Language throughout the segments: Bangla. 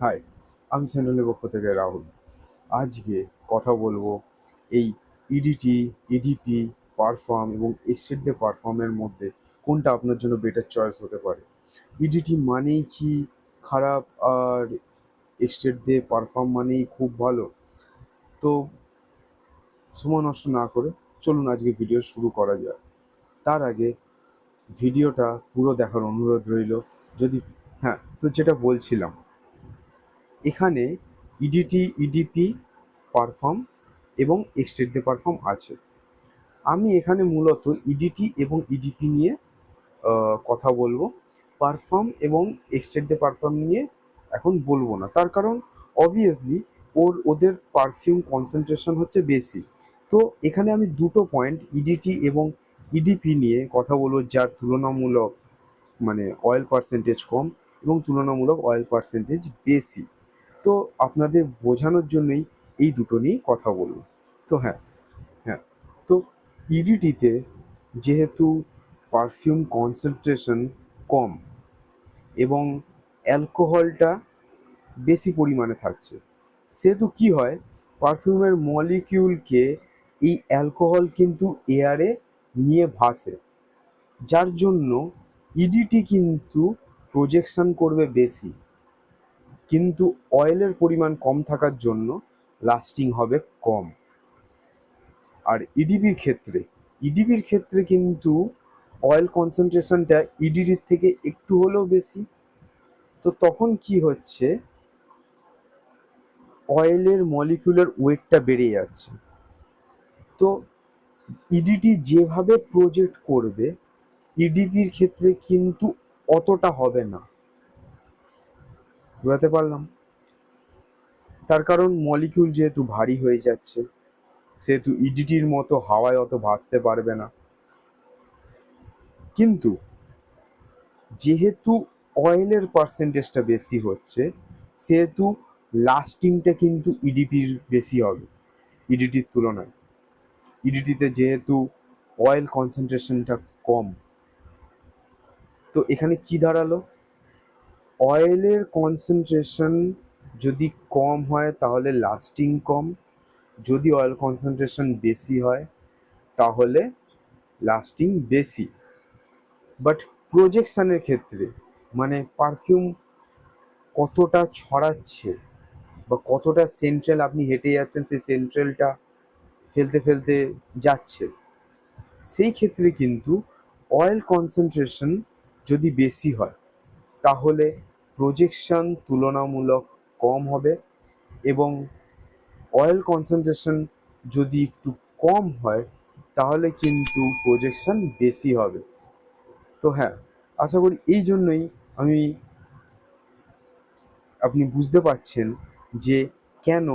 হাই, আমি চ্যানেলের পক্ষ থেকে রাহুল। আজকে কথা বলবো এই ইডিটি, ইডিপি, পারফর্ম এবং এক্সটেন্ড দ্য পারফর্মের মধ্যে কোনটা আপনার জন্য বেটার চয়েস হতে পারে। ইডিটি মানেই কি খারাপ, আর এক্সটেন্ড দ্য পারফর্ম মানেই খুব ভালো? তো সময় নষ্ট না করে চলুন আজকে ভিডিও শুরু করা যায়। তার আগে ভিডিওটা পুরো দেখার অনুরোধ রইল। যদি হ্যাঁ, তো যেটা বলছিলাম, এখানে ইডিটি, ইডিপি, পারফর্ম এবং এক্সটেন্ড দ্য পারফর্ম আছে। আমি এখানে মূলত ইডিটি এবং ইডিপি নিয়ে কথা বলবো। পারফর্ম এবং এক্সটেন্ড দ্য পারফর্ম নিয়ে এখন বলবো না, তার কারণ অবভিয়াসলি ওদের পারফিউম কনসেন্ট্রেশন হচ্ছে বেশি। তো এখানে আমি দুটো পয়েন্ট ইডিটি এবং ইডিপি নিয়ে কথা বলবো, যার তুলনামূলক মানে অয়েল পার্সেন্টেজ কম এবং তুলনামূলক অয়েল পার্সেন্টেজ বেশি। তো আপনাদের বোঝানোর জন্যই এই দুটো নিয়ে কথা বলবো। তো হ্যাঁ, তো ইডিটিতে যেহেতু পারফিউম কনসেন্ট্রেশন কম এবং অ্যালকোহলটা বেশি পরিমাণে থাকছে, সেহেতু কি হয়, পারফিউমের মলিকিউলকে এই অ্যালকোহল কিন্তু এয়ারে নিয়ে ভাসে, যার জন্য ইডিটি কিন্তু প্রজেকশন করবে বেশি, কিন্তু অয়েলের পরিমাণ কম থাকার জন্য লাস্টিং হবে কম। আর ইডিপির ক্ষেত্রে কিন্তু অয়েল কনসেন্ট্রেশনটা ইডিটির থেকে একটু হলেও বেশি। তো তখন কি হচ্ছে, অয়েলের মলিকিউলার ওয়েটটা বেড়ে যাচ্ছে। তো ইডিটি যেভাবে প্রজেক্ট করবে, ইডিপির ক্ষেত্রে কিন্তু অতটা হবে না। বুঝাতে পারলাম? তার কারণ মলিকিউল যেহেতু ভারী হয়ে যাচ্ছে, সেহেতু ইডিটির মতো হাওয়ায় অত ভাসতে পারবে না। কিন্তু যেহেতু অয়েলের পার্সেন্টেজটা বেশি হচ্ছে, সেহেতু লাস্টিংটা কিন্তু ইডিপির বেশি হবে ইডিটির তুলনায়। ইডিটিতে যেহেতু অয়েল কনসেন্ট্রেশনটা কম, তো এখানে কি দাঁড়ালো, অয়েলের কনসেন্ট্রেশন যদি কম হয় তাহলে লাস্টিং কম, যদি অয়েল কনসেন্ট্রেশন বেশি হয় তাহলে লাস্টিং বেশি। বাট প্রজেকশানের ক্ষেত্রে, মানে পারফিউম কতটা ছড়াচ্ছে বা কতটা সেন্ট্রাল আপনি হেঁটে যাচ্ছেন, সেই সেন্ট্রালটা ফেলতে ফেলতে যাচ্ছে, সেই ক্ষেত্রে কিন্তু অয়েল কনসেন্ট্রেশন যদি বেশি হয় তাহলে প্রজেকশন তুলনামূলক কম হবে, এবং অয়েল কনসেন্ট্রেশন যদি একটু কম হয় তাহলে কিন্তু প্রজেকশন বেশি হবে। তো হ্যাঁ, আশা করি এই জন্যই আমি আপনি বুঝতে পারছেন যে কেন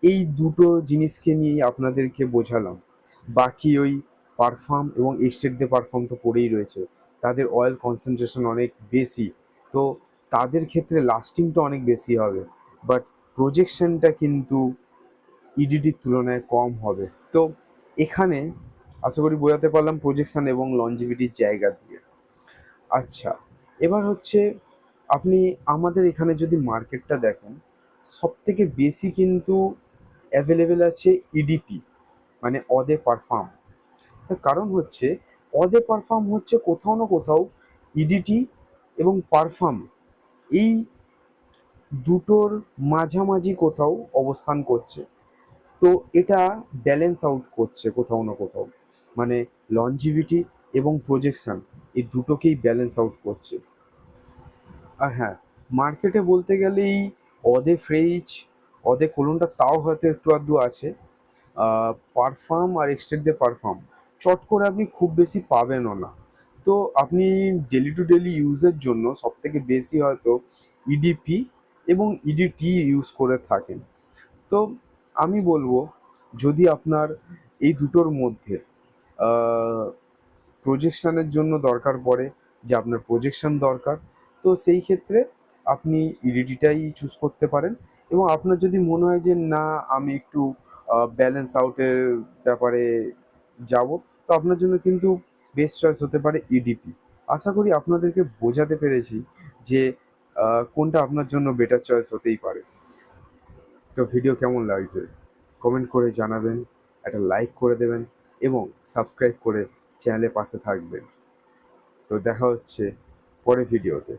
এই দুটো জিনিসকে নিয়েই আপনাদেরকে বোঝালাম। বাকি ওই পারফর্ম এবং এক্সটেন্ড দ্য পারফর্ম তো পড়েই রয়েছে, তাদের অয়েল কনসেন্ট্রেশন অনেক বেশি, তো তাদের ক্ষেত্রে লাস্টিংটা অনেক বেশি হবে, বাট প্রজেকশনটা কিন্তু ইডিটির তুলনায় কম হবে। তো এখানে আশা করি বোঝাতে পারলাম প্রজেকশন এবং লঞ্জিভিটির জায়গা দিয়ে। আচ্ছা, এবার হচ্ছে আপনি আমাদের এখানে যদি মার্কেটটা দেখেন, সবথেকে বেশি কিন্তু অ্যাভেলেবেল আছে ইডিপি, মানে অদে পারফর্ম। তার কারণ হচ্ছে অদে পারফর্ম হচ্ছে কোথাও না কোথাও ইডিটি এবং পারফর্ম এই দুটোর মাঝামাঝি কোথাও অবস্থান করছে। তো এটা ব্যালেন্স আউট করছে কোথাও না কোথাও, মানে লঞ্জিভিটি এবং প্রজেকশন এই দুটোকেই ব্যালেন্স আউট করছে। আর হ্যাঁ, মার্কেটে বলতে গেলে এই অদে ফ্রেইচ, অদে কোলনটা তাও হয়তো একটু আধটু আছে। পারফর্ম আর এক্সটেন্ড দ্য পারফর্ম চট করে আপনি খুব বেশি পাবেনও না। তো আপনি ডেলি টু ডেলি ইউজের জন্য সবথেকে বেশি হয়তো ইডিপি এবং ইডিটি ইউজ করে থাকেন। তো আমি বলবো, যদি আপনার এই দুটোর মধ্যে প্রজেকশানের জন্য দরকার পড়ে, যে আপনার প্রজেকশন দরকার, তো সেই ক্ষেত্রে আপনি ইডিটিটাই চুজ করতে পারেন। এবং আপনার যদি মনে হয় যে না, আমি একটু ব্যালেন্স আউটের ব্যাপারে যাব, তো আপনার জন্য কিন্তু বেস্ট চয়েস হতে পারে ইডিপি। আশা করি আপনাদেরকে বোঝাতে পেরেছি যে কোনটা আপনার জন্য বেটার চয়েস হতেই পারে। তো ভিডিও কেমন লাগছে কমেন্ট করে জানাবেন, একটা লাইক করে দেবেন এবং সাবস্ক্রাইব করে চ্যানেলের পাশে থাকবেন। তো দেখা হচ্ছে পরের ভিডিওতে।